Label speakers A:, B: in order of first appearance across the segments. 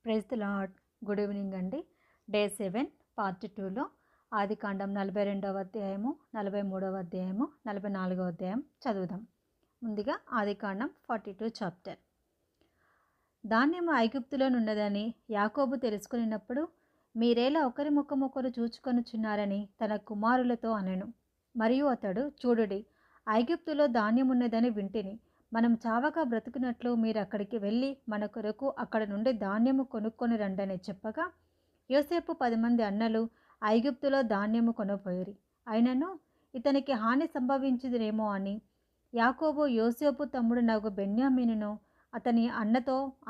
A: Praise the lord. Good evening అండి. Day 7 part 2లో ఆదికాండం 42వ అధ్యాయము, 43వ అధ్యాయము, 44వ అధ్యాయం చదువుదాం. ముందుగా ఆదికాండం 42 చాప్టర్. ధాన్యము ఐగుప్తులో నున్నదని యాకోబు తెలుసుకున్నప్పుడు మీరేలా ఒకరి ముఖమొకరు చూచుకొనుచున్నారని తన కుమారులతో అనెను. మరియు అతడు, చూడుడి, ఐగుప్తులో ధాన్యమున్నదని వింటిని. మనం చావక బ్రతుకున్నట్లు మీరు అక్కడికి వెళ్ళి మన కొరకు అక్కడ నుండి ధాన్యము కొనుక్కొని రండని చెప్పగా, యోసేపు 10 మంది అన్నలు ఐగుప్తులో ధాన్యము కొనపోయిరి. అయినను ఇతనికి హాని సంభవించుదురేమో అని యాకోబు యోసేపు తమ్ముడు నగు బెన్యామీనును అతని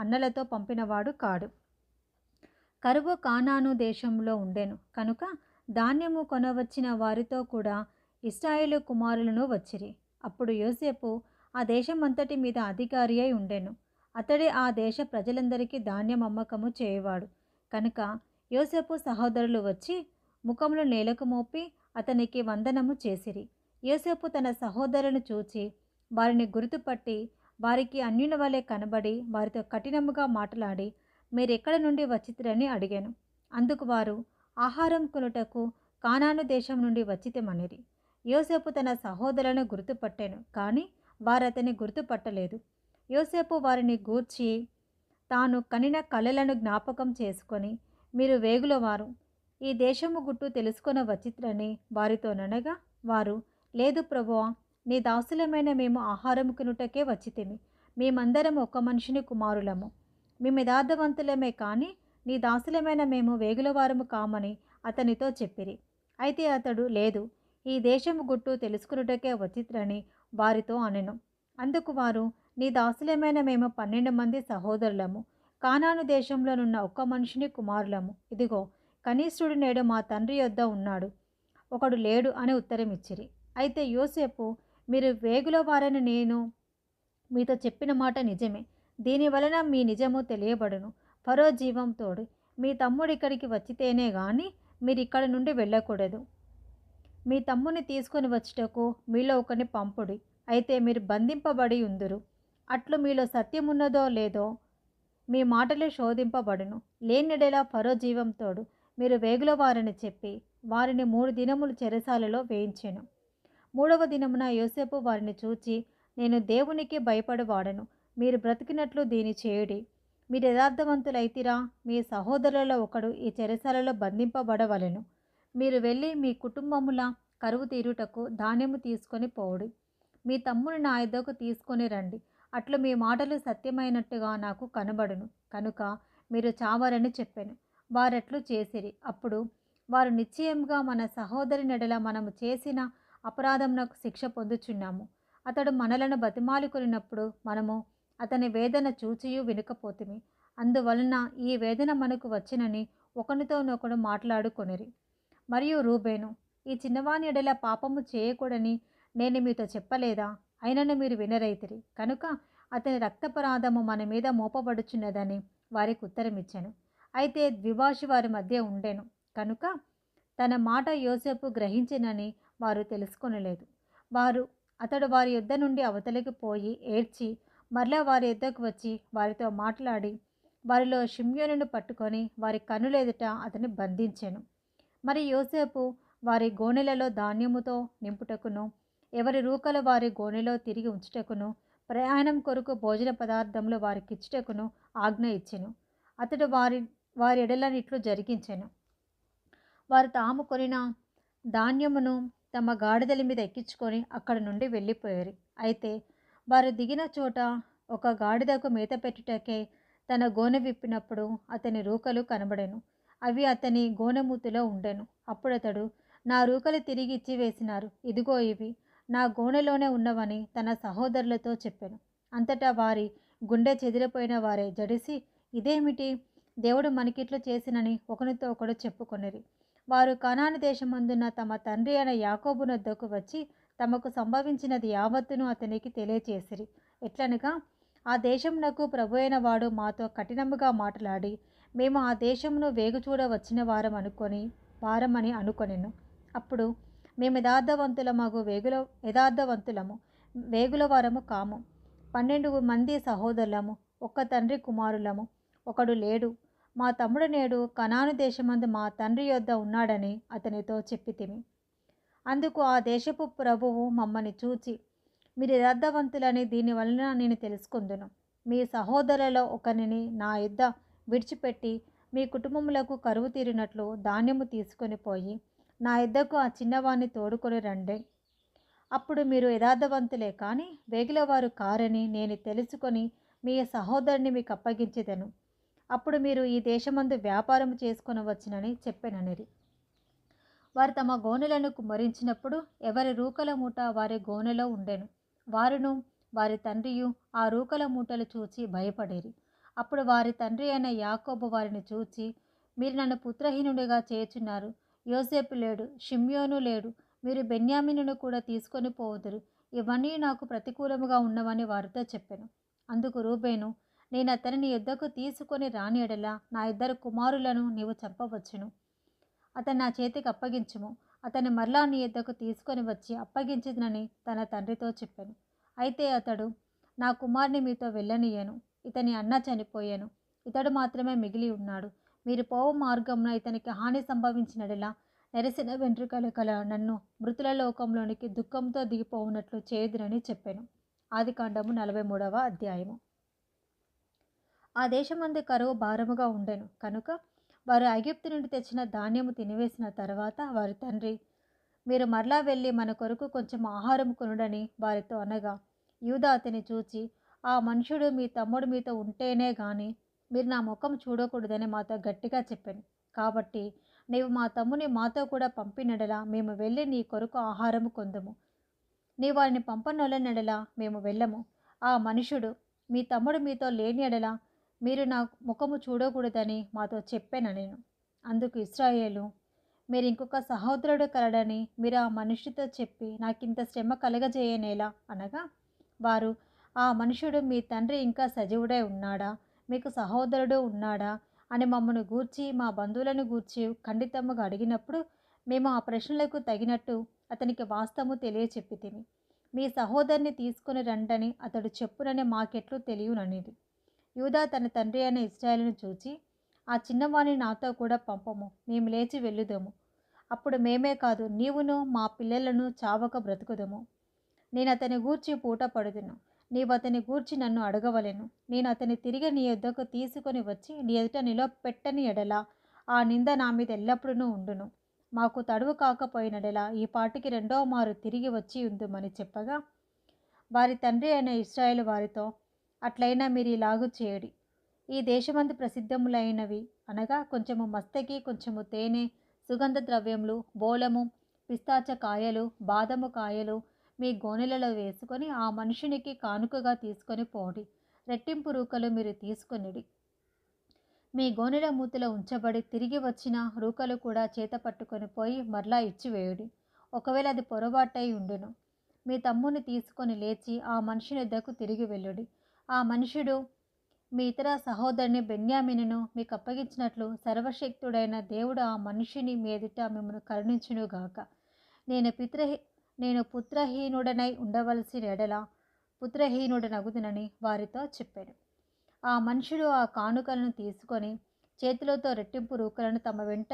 A: అన్నలతో పంపినవాడు కాడు. కరువు కానాను దేశంలో ఉండెను కనుక ధాన్యము కొనవచ్చిన వారితో కూడా ఇశ్రాయేలు కుమారులను వచ్చిరి. అప్పుడు యోసేపు ఆ దేశమంతటి మీద అధికారి అయి ఉండెను. అతడే ఆ దేశ ప్రజలందరికీ ధాన్యం అమ్మకము చేయవాడు. కనుక యోసేపు సహోదరులు వచ్చి ముఖములు నేలకు మోపి అతనికి వందనము చేసిరి. యోసేపు తన సహోదరులను చూచి వారిని గుర్తుపట్టి వారికి అన్యుల వలె కనబడి వారితో కఠినముగా మాట్లాడి, మీరెక్కడ నుండి వచ్చితిరని అడిగాను. అందుకు వారు, ఆహారం కొనుటకు కానాను దేశం నుండి వచ్చితమనిరి. యోసేపు తన సహోదరులను గుర్తుపట్టాను, కానీ వారతని గుర్తుపట్టలేదు. యోసేపు వారిని గూర్చి తాను కనిన కలలను జ్ఞాపకం చేసుకొని, మీరు వేగులవారు, ఈ దేశము గుట్టు తెలుసుకొన వచ్చిత్రని వారితోననగా, వారు, లేదు ప్రభువా, నీ దాసులమైన మేము ఆహారం కొనుటకే వచ్చితిమి. మేమందరం ఒక మనిషిని కుమారులము. మేము యథార్థవంతులమే కానీ నీ దాసులమైన మేము వేగులవారము కామని అతనితో చెప్పిరి. అయితే అతడు, లేదు, ఈ దేశము గుట్టు తెలుసుకున్నటకే వచ్చిత్రని వారితో అనెను. అందుకు వారు, నీ దాసులమైన మేము 12 మంది సహోదరులము, కానాను దేశంలోనున్న ఒక్క మనిషిని కుమారులము. ఇదిగో, కనిష్ఠుడు నేడు మా తండ్రి యొద్ద ఉన్నాడు, ఒకడు లేడు అని ఉత్తరమిచ్చిరి. అయితే యోసేపు, మీరు వేగుల వారని నేను మీతో చెప్పిన మాట నిజమే. దీనివలన మీ నిజము తెలియబడును. ఫరో జీవం తోడు మీ తమ్ముడు ఇక్కడికి వచ్చితేనే గాని మీరు ఇక్కడ నుండి వెళ్ళకూడదు. మీ తమ్ముని తీసుకొని వచ్చుటకు మీలో ఒకరిని పంపుడి. అయితే మీరు బంధింపబడి ఉందురు. అట్లు మీలో సత్యమున్నదో లేదో మీ మాటలు శోధింపబడును. లేనిడెలా ఫరో జీవం తోడు మీరు వేగులవారని చెప్పి వారిని 3 దినములు చెరసాలలో వేయించెను. 3వ దినమున యోసేపు వారిని చూచి, నేను దేవునికి భయపడవాడను. మీరు బ్రతికినట్లు దీని చేయుడి. మీరు యథార్థవంతులైతిరా, మీ సహోదరులలో ఒకడు ఈ చెరసాలలో బంధింపబడవలెను. మీరు వెళ్ళి మీ కుటుంబముల కరువు తీరుటకు ధాన్యము తీసుకొని పోవుడి. మీ తమ్ముని నా యొద్దకు తీసుకొని రండి. అట్లు మీ మాటలు సత్యమైనట్టుగా నాకు కనబడును కనుక మీరు చావరని చెప్పాను. వారట్లు చేసిరి. అప్పుడు వారు, నిశ్చయంగా మన సహోదరి నెడల మనము చేసిన అపరాధమునకు శిక్ష పొందుచున్నాము. అతడు మనలను బతిమాలుకొనినప్పుడు మనము అతని వేదన చూచియు వినకపోతిమి. అందువలన ఈ వేదన మనకు వచ్చినని ఒకనితోనొకడు మాట్లాడుకొనిరి. మరియు రూబేను, ఈ చిన్నవాని ఎడల పాపము చేయకూడని నేను మీతో చెప్పలేదా? అయినను మీరు వినరైతిరి. కనుక అతని రక్తపరాధము మన మీద మోపబడుచున్నదని వారికి ఉత్తరమిచ్చాను. అయితే ద్విభాషి వారి మధ్య ఉండెను కనుక తన మాట యోసేపు గ్రహించినని వారు తెలుసుకొనలేదు. అతడు వారి యొద్ద నుండి అవతలికి పోయి ఏడ్చి మరలా వారి యొద్దకు వచ్చి వారితో మాట్లాడి వారిలో షిమ్యోనును పట్టుకొని వారి కన్నులెదుట అతని బంధించెను. మరి యోసేపు వారి గోనెలలో ధాన్యముతో నింపుటకును, ఎవరి రూకలు వారి గోనెలో తిరిగి ఉంచుటకును, ప్రయాణం కొరకు భోజన పదార్థములు వారికిచ్చుటకును ఆజ్ఞ ఇచ్చెను. అతడు వారి ఎడలనిట్లు జరిగించెను. వారు తాము కొనిన ధాన్యమును తమ గాడిదల మీద ఎక్కించుకొని అక్కడి నుండి వెళ్ళిపోయారు. అయితే వారు దిగిన చోట ఒక గాడిదకు మేత పెట్టుటకే తన గోనె విప్పినప్పుడు అతని రూకలు కనబడెను. అవి అతని గోనెమూతిలో ఉండెను. అప్పుడతడు, నా రూకలు తిరిగి ఇచ్చివేసినారు, ఇదిగో ఇవి నా గోనెలోనే ఉన్నవని తన సహోదరులతో చెప్పాను. అంతటా వారి గుండె చెదిరిపోయిన వారే జడిసి, ఇదేమిటి, దేవుడు మనకిట్లు చేసినని ఒకనితో ఒకడు చెప్పుకొనిరి. వారు కనాను దేశమందున్న తమ తండ్రి అయిన యాకోబు వద్దకు వచ్చి తమకు సంభవించినది యావత్తును అతనికి తెలియచేసిరి. ఎట్లనగా, ఆ దేశమునకు ప్రభు అయిన వాడు మాతో కఠినముగా మాట్లాడి మేము ఆ దేశమును వేగుచూడ వచ్చిన వారమని అనుకొనెను. అప్పుడు మేము యథార్థవంతులము వేగుల వారము కాము. 12 మంది సహోదరులము, ఒక్క తండ్రి కుమారులము, ఒకడు లేడు. మా తమ్ముడు నేడు కనాను దేశమందు మా తండ్రి యొద్ద ఉన్నాడని అతనితో చెప్పితిమి. అందుకు ఆ దేశపు ప్రభువు మమ్మల్ని చూచి, మీరు యథార్థవంతులని దీని వలన నేను తెలుసుకుందును. మీ సహోదరులలో ఒకరిని నా యొద్ద విడిచిపెట్టి మీ కుటుంబములకు కరువు తీరినట్లు ధాన్యము తీసుకొని పోయి నా యొద్దకు ఆ చిన్నవాణ్ణి తోడుకొని రండి. అప్పుడు మీరు యథార్థవంతులే కానీ వేగిలవారు కారని నేను తెలుసుకొని మీ సహోదరుని మీకు అప్పగించెదను. అప్పుడు మీరు ఈ దేశమందు వ్యాపారం చేసుకొని వచ్చునని చెప్పెననిరి. వారు తమ గోనెలను కుమ్మరించినప్పుడు ఎవరి రూకల మూట వారి గోనెలో ఉండెను. వారును వారి తండ్రియు ఆ రూకల మూటలు చూచి భయపడేరి. అప్పుడు వారి తండ్రి అయిన యాకోబు వారిని చూచి, మీరు నన్ను పుత్రహీనుడిగా చేయుచున్నారు. యోసేపు లేడు, షిమ్యోను లేడు, మీరు బెన్యామీనును కూడా తీసుకొని పోవుదురు. ఇవన్నీ నాకు ప్రతికూలముగా ఉన్నవని వారితో చెప్పెను. అందుకు రూబేను, నేను అతనిని నీ యొద్దకు తీసుకొని రాని ఎడల నా 2 కుమారులను నీవు చంపవచ్చును. అతను నా చేతికి అప్పగించుము. అతన్ని మరలా నీ యొద్దకు తీసుకొని వచ్చి అప్పగించదనని తన తండ్రితో చెప్పాను. అయితే అతడు, నా కుమారుని మీతో వెళ్ళనీయను. ఇతని అన్న చనిపోయాను, ఇతడు మాత్రమే మిగిలి ఉన్నాడు. మీరు పోవు మార్గమున ఇతనికి హాని సంభవించినడలా నెరసిన వెంట్రుకలు కల నన్ను మృతుల లోకంలోనికి దుఃఖంతో దిగిపోవునట్లు చేయుదునని చెప్పాను. ఆదికాండము 43వ అధ్యాయము. ఆ దేశమందు కరువు భారముగా ఉండెను కనుక వారు ఐగుప్తు నుండి తెచ్చిన ధాన్యము తినివేసిన తర్వాత వారి తండ్రి, మీరు మరలా వెళ్ళి మన కొరకు కొంచెం ఆహారం కొనుడని వారితో అనగా, యూదా అతని చూచి, ఆ మనుషుడు మీ తమ్ముడు మీతో ఉంటేనే గాని మీరు నా ముఖం చూడకూడదని మాతో గట్టిగా చెప్పాను. కాబట్టి నీవు మా తమ్ముని మాతో కూడా పంపినడలా మేము వెళ్ళి నీ కొరకు ఆహారము కొందుము. నీ వారిని పంపనొల్లనెడలా మేము వెళ్ళము. ఆ మనుషుడు మీ తమ్ముడు మీతో లేని ఎడలా మీరు నా ముఖము చూడకూడదని మాతో చెప్పాననెను. అందుకు ఇశ్రాయేలు, మీరు ఇంకొక సహోదరుడు కలడని మీరు ఆ మనుషుడితో చెప్పి నాకింత శ్రమ కలగజేయనేలా అనగా, వారు, ఆ మనుషుడు మీ తండ్రి ఇంకా సజీవుడై ఉన్నాడా, మీకు సహోదరుడు ఉన్నాడా అని మమ్మను గూర్చి మా బంధువులను గూర్చి ఖండితముగా అడిగినప్పుడు మేము ఆ ప్రశ్నలకు తగినట్టు అతనికి వాస్తవము తెలియచెప్పితిమి. మీ సహోదరుని తీసుకొని రండని అతడు చెప్పునని మాకెట్లు తెలియననేది. యూదా తన తండ్రి అయిన ఇశ్రాయేలును చూచి, ఆ చిన్నవాణ్ణి నాతో కూడా పంపము, మేము లేచి వెళ్ళుదము. అప్పుడు మేమే కాదు నీవును మా పిల్లలను చావక బ్రతుకుదము. నేను అతని గూర్చి పూట పడుదును, నీవు అతని గూర్చి నన్ను అడగవలెను. నేను అతని తిరిగి నీ యొద్దకు తీసుకొని వచ్చి నీ ఎదుట నిలబెట్టని ఎడల ఆ నింద నా మీద ఎల్లప్పుడూ ఉండును. మాకు తడువు కాకపోయినడలా ఈ పాటికి 2వ మారు తిరిగి వచ్చి ఉందుమని చెప్పగా, వారి తండ్రి అయిన ఇశ్రాయేలు వారితో, అట్లయినా మీరు ఇలాగు చేయడి. ఈ దేశమందు ప్రసిద్ధములైనవి అనగా కొంచెము మస్తకి, కొంచెము తేనె, సుగంధ ద్రవ్యములు, బోలము, పిస్తాచ కాయలు, బాదము కాయలు మీ గోనెలలో వేసుకొని ఆ మనుషునికి కానుకగా తీసుకొని పోడి. రెట్టింపు రూకలు మీరు తీసుకొనిడి. మీ గోనెల మూతిలో ఉంచబడి తిరిగి వచ్చిన రూకలు కూడా చేత పట్టుకొని పోయి మరలా ఇచ్చివేయుడి. ఒకవేళ అది పొరపాటై ఉండును, మీ తమ్ముని తీసుకొని లేచి ఆ మనుషుని వద్దకు తిరిగి వెళ్ళుడి. ఆ మనుషుడు మీ ఇతర సహోదరుని బెన్యామీనును మీకు అప్పగించినట్లు సర్వశక్తుడైన దేవుడు ఆ మనుషుని మీ ఎదుట మిమ్మల్ని కరుణించునుగాక. నేను పుత్రహీనుడనై ఉండవలసిన ఎడల పుత్రహీనుడనగుదునని వారితో చెప్పాడు. ఆ మనుషుడు ఆ కానుకలను తీసుకొని చేతులతో రెట్టింపు రూకలను తమ వెంట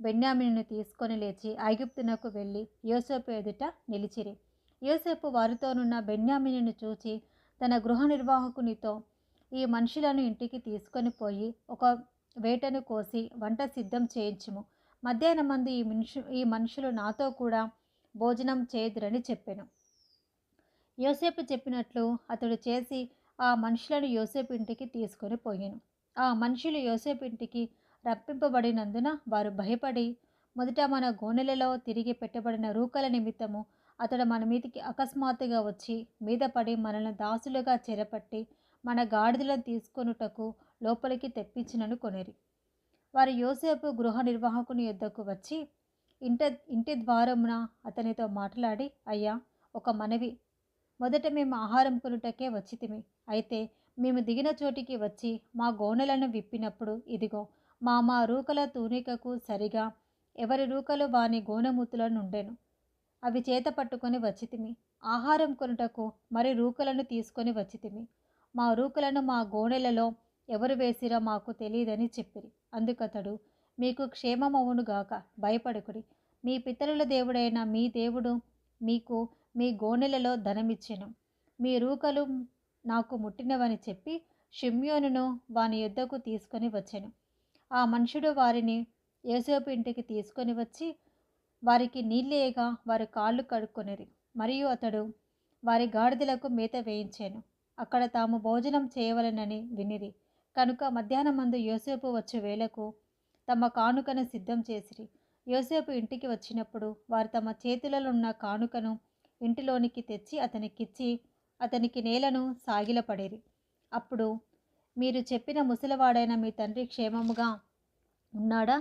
A: బెన్యామీనును తీసుకొని లేచి ఐగుప్తునకు వెళ్ళి యోసేపు ఎదుట నిలిచిరి. యోసేపు వారితోనున్న బెన్యామీనును చూచి తన గృహ నిర్వాహకునితో, ఈ మనుషులను ఇంటికి తీసుకొని పోయి ఒక వేటను కోసి వంట సిద్ధం చేయించుము. మధ్యాహ్నమందు ఈ మనుషులు నాతో కూడా భోజనం చేయుదురని చెప్పెను. యోసేపు చెప్పినట్లు అతడు చేసి ఆ మనుషులను యోసేపు ఇంటికి తీసుకొని పోయాను. ఆ మనుషులు యోసేపు ఇంటికి రప్పింపబడినందున వారు భయపడి, మొదట మన గోనెలలో తిరిగి పెట్టబడిన రూకల నిమిత్తము అతడు మన మీదికి అకస్మాత్తుగా వచ్చి మీద పడి మనల్ని దాసులుగా చెరపట్టి మన గాడిదలను తీసుకొనుటకు లోపలికి తెప్పించినను కొనిరి. వారు యోసేపు గృహ నిర్వాహకుని యొద్దకు వచ్చి ఇంటి ద్వారమున అతనితో మాట్లాడి, అయ్యా, ఒక మనవి. మొదట మేము ఆహారం కొనుటకే వచ్చితిమి. అయితే మేము దిగిన చోటికి వచ్చి మా గోనెలను విప్పినప్పుడు ఇదిగో మా రూకల తూనికకు సరిగా ఎవరి రూకలు వాని గోనెమూతులో నుండెను. అవి చేత పట్టుకొని వచ్చితిమి. ఆహారం కొనుటకు మరి రూకలను తీసుకొని వచ్చితిమి. మా రూకలను మా గోనెలలో ఎవరు వేసిరో మాకు తెలియదని చెప్పిరి. అందుకతడు, మీకు క్షేమమవునుగాక, భయపడకుడి. మీ పితరుల దేవుడైన మీ దేవుడు మీకు మీ గోనెలలో ధనమిచ్చెను. మీ రూకలు నాకు ముట్టినవని చెప్పి షిమ్యోనును వాని యొద్దకు తీసుకొని వచ్చెను. ఆ మనుషుడు వారిని యోసేపు ఇంటికి తీసుకొని వచ్చి వారికి నీళ్ళేయగా వారి కాళ్ళు కడుక్కొనిరి. మరియు అతడు వారి గాడిదలకు మేత వేయించాను. అక్కడ తాము భోజనం చేయవలెనని వినిరి. కనుక మధ్యాహ్నమందు యోసేపు వచ్చు వేళకు తమ కానుకను సిద్ధం చేసిరి. యోసేపు ఇంటికి వచ్చినప్పుడు వారు తమ చేతులలో ఉన్న కానుకను ఇంటిలోనికి తెచ్చి అతనికిచ్చి అతనికి నేలను సాగిలపడిరి. అప్పుడు, మీరు చెప్పిన ముసలివాడైన మీ తండ్రి క్షేమముగా ఉన్నాడా?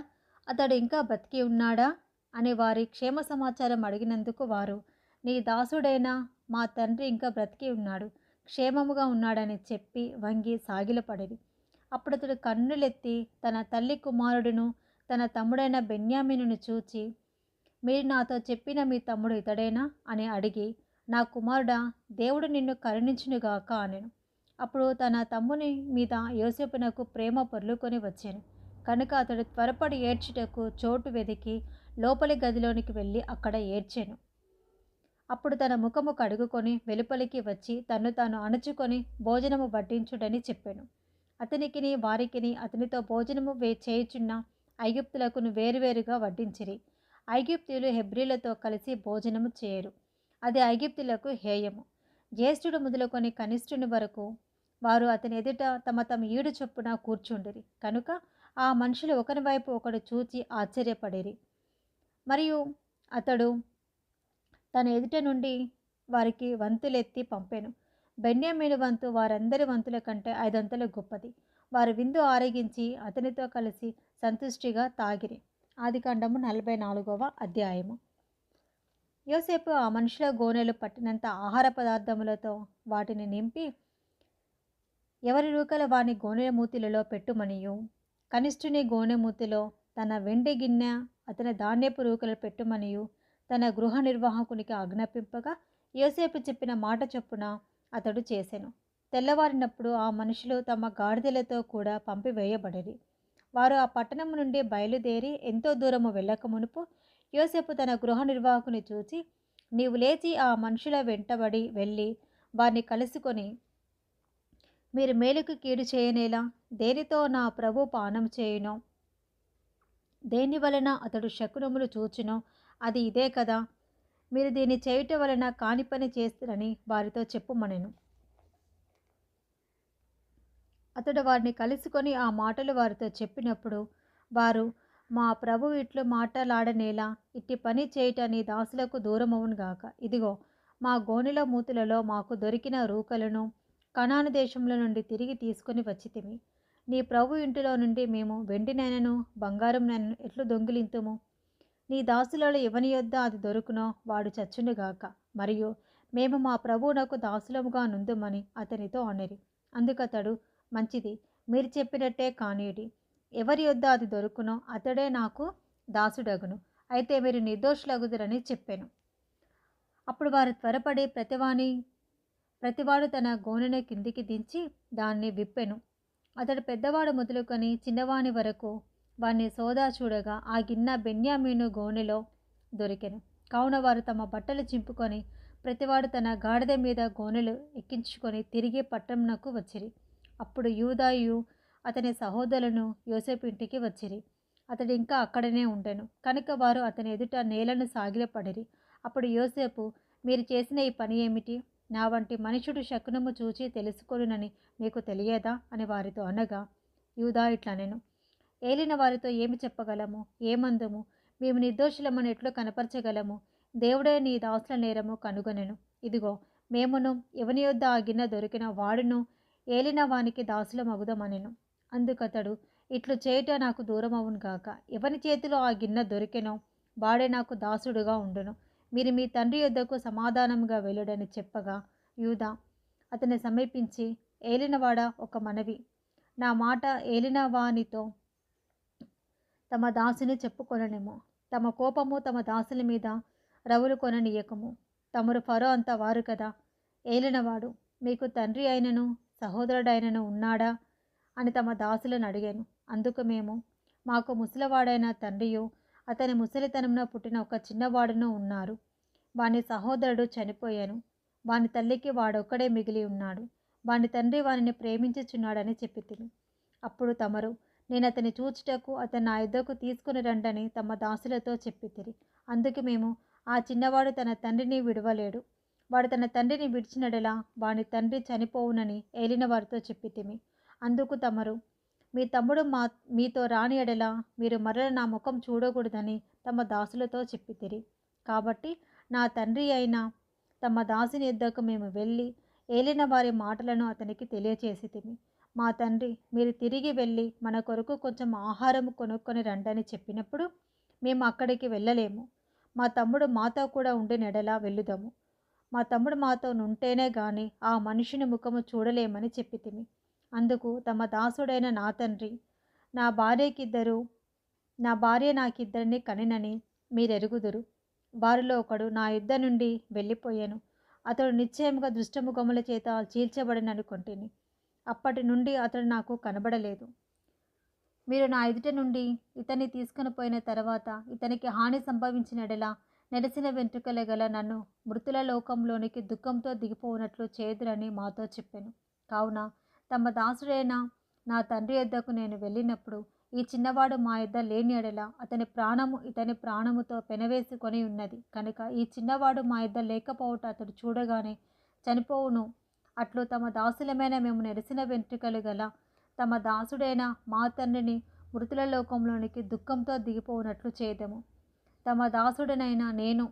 A: అతడు ఇంకా బ్రతికి ఉన్నాడా అని వారి క్షేమ సమాచారం అడిగినందుకు వారు, నీ దాసుడైన మా తండ్రి ఇంకా బ్రతికి ఉన్నాడు, క్షేమముగా ఉన్నాడని చెప్పి వంగి సాగిలపడిరి. అప్పుడు అతడు కన్నులెత్తి తన తల్లి కుమారుడును తన తమ్ముడైన బెన్యామీనును చూచి, మీరు నాతో చెప్పిన మీ తమ్ముడు ఇతడేనా అని అడిగి, నా కుమారుడా, దేవుడు నిన్ను కరుణించునుగాక అనెను. అప్పుడు తన తమ్ముని మీద యోసేపునకు ప్రేమ పొర్లుకొని వచ్చాను. కనుక అతడు త్వరపడి ఏడ్చుటకు చోటు వెదికి లోపలి గదిలోనికి వెళ్ళి అక్కడ ఏడ్చాను. అప్పుడు తన ముఖము కడుగుకొని వెలుపలికి వచ్చి తన్ను తాను అణుచుకొని భోజనము వడ్డించుడని చెప్పాను. అతనికిని వారికిని అతనితో భోజనము చేయుచున్న ఐగుప్తులకును వేరువేరుగా వడ్డించిరి. ఐగుప్తీయులు హెబ్రీలతో కలిసి భోజనము చేయరు, అది ఐగుప్తులకు హేయము. జ్యేష్ఠుడు మొదలుకొని కనిష్ఠుని వరకు వారు అతని ఎదుట తమ తమ ఈడు చొప్పున కూర్చుండిరి. కనుక ఆ మనుషులు ఒకరి వైపు ఒకడు చూచి ఆశ్చర్యపడిరి. మరియు అతడు తన ఎదుట నుండి వారికి వంతులెత్తి పంపెను. బెన్యామీను వంతు వారందరి వంతుల కంటే 5 అంతలు గొప్పది. వారు విందు ఆరగించి అతనితో కలిసి సంతుష్టిగా తాగిరి. ఆదికాండము 44వ అధ్యాయము. యోసేపు ఆ మనుషుల గోనెలు పట్టినంత ఆహార పదార్థములతో వాటిని నింపి ఎవరి రూకల వాని గోనె మూతిలలో పెట్టుమనియు, కనిష్ఠుని గోనె మూతిలో తన వెండి గిన్నె అతని ధాన్యపు రూకలు పెట్టుమనియు తన గృహ నిర్వాహకునికి ఆజ్ఞాపింపగా, యోసేపు చెప్పిన మాట చొప్పున అతడు చేసెను. తెల్లవారినప్పుడు ఆ మనుషులు తమ గాడిదలతో కూడా పంపివేయబడిరి. వారు ఆ పట్టణము నుండి బయలుదేరి ఎంతో దూరము వెళ్ళక మునుపు యోసేపు తన గృహ నిర్వాహకుని చూచి, నీవు లేచి ఆ మనుషుల వెంటబడి వెళ్ళి వారిని కలుసుకొని, మీరు మేలుకు కీడు చేయనేలా? దేనితో నా ప్రభు పానం చేయునో, దేని వలన అతడు శకునములు చూచునో అది ఇదే కదా. మీరు దీన్ని చేయుట వలన కాని పని చేస్తారని వారితో చెప్పుమనెను. అతడు వారిని కలుసుకొని ఆ మాటలు వారితో చెప్పినప్పుడు వారు, మా ప్రభు ఇట్లు మాటలాడనేలా? ఇట్టి పని చేయుట నీ దాసులకు దూరమవును గాక. ఇదిగో, మా గోనెల మూతులలో మాకు దొరికిన రూకలను కనాను దేశంలో నుండి తిరిగి తీసుకొని వచ్చితిమి. నీ ప్రభు ఇంటిలో నుండి మేము వెండినైనను బంగారంనైనను ఎట్లు దొంగిలింతుము? నీ దాసులలో ఎవని యొద్ద అది దొరుకునో వాడు చచ్చునుగాక. మరియు మేము మా ప్రభువునకు దాసులముగా నుందుమని అతనితో అనిరి. అందుకతడు, మంచిది, మీరు చెప్పినట్టే కానీయుడి. ఎవరి యొద్ద అది దొరుకునో అతడే నాకు దాసుడగును. అయితే మీరు నిర్దోషులగుదురని చెప్పాను. అప్పుడు వారు త్వరపడి ప్రతివాడు తన గోనెను కిందికి దించి దాన్ని విప్పెను. అతడు పెద్దవాడు మొదలుకొని చిన్నవాని వరకు వారిని సోదా చూడగా ఆ గిన్నె బెన్యామీను గోనెలో దొరికెను. కావున వారు తమ బట్టలు చింపుకొని ప్రతివాడు తన గాడిద మీద గోనెలు ఎక్కించుకొని తిరిగి పట్టణమునకు వచ్చిరి. అప్పుడు యూదాయు అతని సహోదరులను యోసేపు ఇంటికి వచ్చిరి. అతడు ఇంకా అక్కడనే ఉండెను. కనుక వారు అతని ఎదుట నేలను సాగిలపడిరి. అప్పుడు యోసేపు, మీరు చేసిన ఈ పని ఏమిటి? నా వంటి మనుషుడు శకునము చూచి తెలుసుకొనునని మీకు తెలియదా అని వారితో అనగా, యూదా ఇట్లనెను, ఏలిన వారితో ఏమి చెప్పగలము? ఏమందుము? మేము నిర్దోషులమని ఎట్లు కనపరచగలము? దేవుడే నీ దాసుల నేరము కనుగొనెను. ఇదిగో, మేమును ఎవని యొద్ద ఆ గిన్నె దొరికిన వాడును ఏలిన వానికి దాసులమగుదమనెను. అందుకతడు, ఇట్లు చేయుట నాకు దూరమవును గాక. ఎవని చేతిలో ఆ గిన్నె దొరికెనో వాడే నాకు దాసుడుగా ఉండును. మీరు మీ తండ్రి యొద్దకు సమాధానముగా వెళ్ళుడని చెప్పగా, యూదా అతన్ని సమీపించి, ఏలినవాడా, ఒక మనవి. నా మాట ఏలిన వానితో తమ దాసుని చెప్పుకొననేమో. తమ కోపము తమ దాసుల మీద రవులు కొననీయకము. తమరు ఫరో అంత వారు కదా. ఏలినవాడు మీకు తండ్రి అయినను సహోదరుడైనను ఉన్నాడా అని తమ దాసులను అడిగాను. అందుకు మేము, మాకు ముసలివాడైన తండ్రియు అతని ముసలితనంలో పుట్టిన ఒక చిన్నవాడును ఉన్నారు. వాని సహోదరుడు చనిపోయాను. వాని తల్లికి వాడొక్కడే మిగిలి ఉన్నాడు. వాని తండ్రి వానిని ప్రేమించుచున్నాడని చెప్పితిని. అప్పుడు తమరు, నేను అతని చూచుటకు అతని నా యొద్దకు తీసుకుని రండని తమ దాసులతో చెప్పితిరి. అందుకు మేము, ఆ చిన్నవాడు తన తండ్రిని విడవలేడు. వాడు తన తండ్రిని విడిచినడలా వాని తండ్రి చనిపోవునని ఏలిన వారితో చెప్పితిమి. అందుకు తమరు, మీ తమ్ముడు మీతో రాని ఎడల మీరు మరల నా ముఖం చూడకూడదని తమ దాసులతో చెప్పితిరి. కాబట్టి నా తండ్రి అయిన తమ దాసుని యొద్దకు మేము వెళ్ళి ఏలిన వారి మాటలను అతనికి తెలియచేసితిమి. మా తండ్రి, మీరు తిరిగి వెళ్ళి మన కొరకు కొంచెం ఆహారం కొనుక్కొని రండని చెప్పినప్పుడు, మేము అక్కడికి వెళ్ళలేము. మా తమ్ముడు మాతో కూడా ఉండి నెడలా వెళ్ళుదాము. మా తమ్ముడు మాతో నుంటేనే గాని ఆ మనిషిని ముఖము చూడలేమని చెప్పితిమి. అందుకు తమ దాసుడైన నా తండ్రి, నా భార్య నాకిద్దరిని కనినని మీరెరుగుదురు. వారిలో ఒకడు నా యుద్ధ నుండి వెళ్ళిపోయాను. అతడు నిశ్చయముగా దుష్టముఖముల చేత చీల్చబడిననుకొంటిని. అప్పటి నుండి అతడు నాకు కనబడలేదు. మీరు నా ఎదుట నుండి ఇతన్ని తీసుకుని పోయిన తర్వాత ఇతనికి హాని సంభవించినడలా నెరసిన వెంట్రుకల గల నన్ను మృతుల లోకంలోనికి దుఃఖంతో దిగిపోనట్లు చేదురని మాతో చెప్పాను. కావున తమ దాసుడైన నా తండ్రి యొద్దకు నేను వెళ్ళినప్పుడు, ఈ చిన్నవాడు మా యొద్ద లేని ఎడల అతని ప్రాణము ఇతని ప్రాణముతో పెనవేసుకొని ఉన్నది కనుక ఈ చిన్నవాడు మా యొద్ద లేకపోవట అతడు చూడగానే చనిపోవును. అట్లు తమ దాసులమైన మేము నెరసిన వెంట్రుకలు గల తమ దాసుడైన మా తండ్రిని మృతుల లోకంలోనికి దుఃఖంతో దిగిపోనట్లు చేదము. తమ దాసుడనైన నేను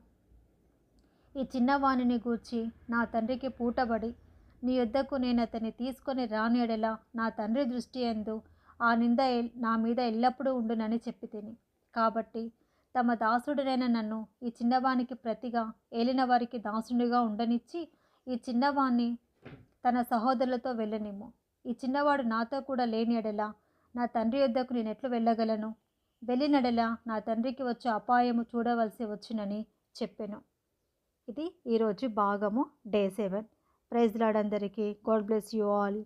A: ఈ చిన్నవాణిని గూర్చి నా తండ్రికి పూటబడి, నీ యొద్దకు నేను అతన్ని తీసుకొని రాని ఎడల నా తండ్రి దృష్టి యందు ఆ నింద నా మీద ఎల్లప్పుడూ ఉండునని చెప్పితిని. కాబట్టి తమ దాసుడనైన నన్ను ఈ చిన్నవానికి ప్రతిగా ఏలిన వారికి దాసునిగా ఉండనిచ్చి, ఈ చిన్నవాణ్ణి తన సహోదరులతో వెళ్ళనిమ్ము. ఈ చిన్నవాడు నాతో కూడా లేని ఎడల నా తండ్రి యొద్దకు నేను ఎట్లు వెళ్ళగలను? వెళ్ళినడల నా తండ్రికి వచ్చే అపాయము చూడవలసి వచ్చునని చెప్పెను. ఇది ఈరోజు భాగము డే 7. ప్రైజ్ లార్డ్ అందరికీ. God bless you all.